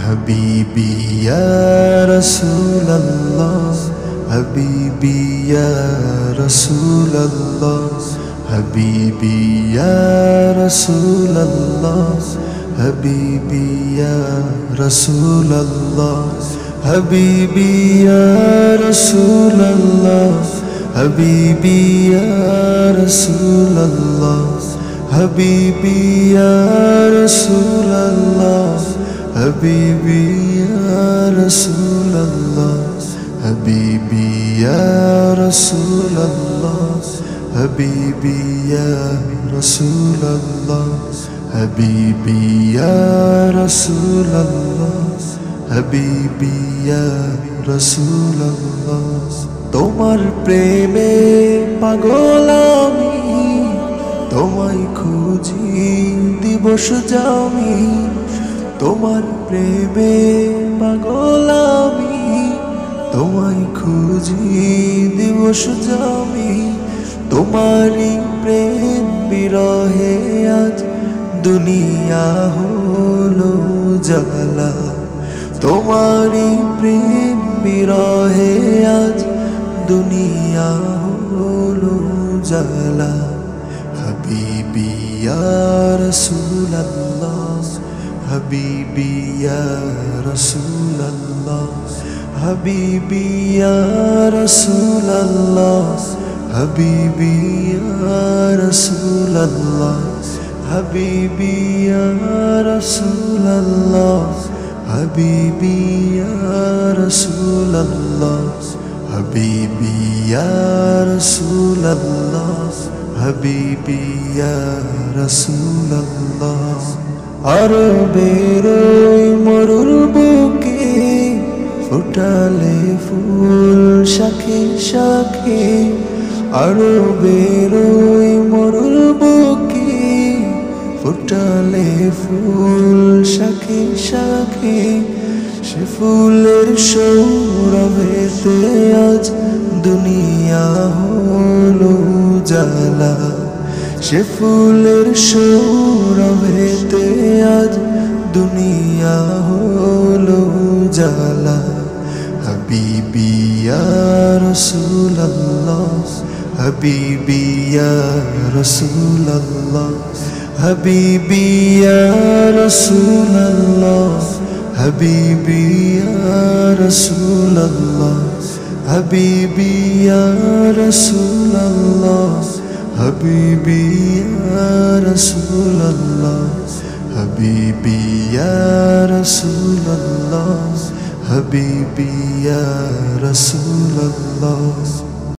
হাবিবি ইয়া রাসূলুল্লাহ হাবিবি ইয়া রাসূলুল্লাহ হাবিবি ইয়া রাসূলুল্লাহ হাবিবি ইয়া রাসূলুল্লাহ হাবিবি ইয়া রাসূলুল্লাহ হাবিবি ইয়া রাসূলুল্লাহ হাবিবি ইয়া রাসূলুল্লাহ হাবিবি ইয়া রাসূলুল্লাহ হাবিবি ইয়া রাসূলুল্লাহ হাবিবি ইয়া রাসূলুল্লাহ হাবিবি ইয়া রাসূলুল্লাহ হাবিবি ইয়া রাসূলুল্লাহ তোমার প্রেমে পাগল আমি তোমায় খুঁজি দিবস যামি তোমার প্রেমে পাগল আমি তোমায় খুঁজি দিবস যামি তোমারি প্রেম বিরহে আজ দুনিয়া হলো জালা তোমারি প্রেম বিরহে আজ দুনিয়া হলো জালা হাবিবি ইয়া রাসূলুল্লাহ হাবিবি ইয়া রাসূলুল্লাহ হাবিবি ইয়া রাসূলুল্লাহ হাবিবি ইয়া রাসূলুল্লাহ হাবিবি ইয়া রাসূলুল্লাহ হাবিবি ইয়া রাসূলুল্লাহ হাবিবি ইয়া রাসূলুল্লাহ হাবিবি ইয়া রাসূলুল্লাহ আরবের ওই মরুর বুকে ফুটালে ফুল শাখে শাখে আরবের ওই মরুর বুকে ফুটালে ফুল শাখে শাখে সে ফুলের সৌরভেতে আজ দুনিয়া হলো জালা সে ফুলের সৌরভেতে আজ দুনিয়া হলো জালা হাবিবি ইয়া রাসূলুল্লাহ হাবিবি ইয়া রাসূলুল্লাহ হাবিবি ইয়া রাসূলুল্লাহ হাবিবি ইয়া রাসূলুল্লাহ হাবিবি ইয়া রাসূলুল্লাহ হাবিবি ইয়া রাসূলুল্লাহ হাবিবি ইয়া রাসূলুল্লাহ হাবিবি ইয়া রাসূলুল্লাহ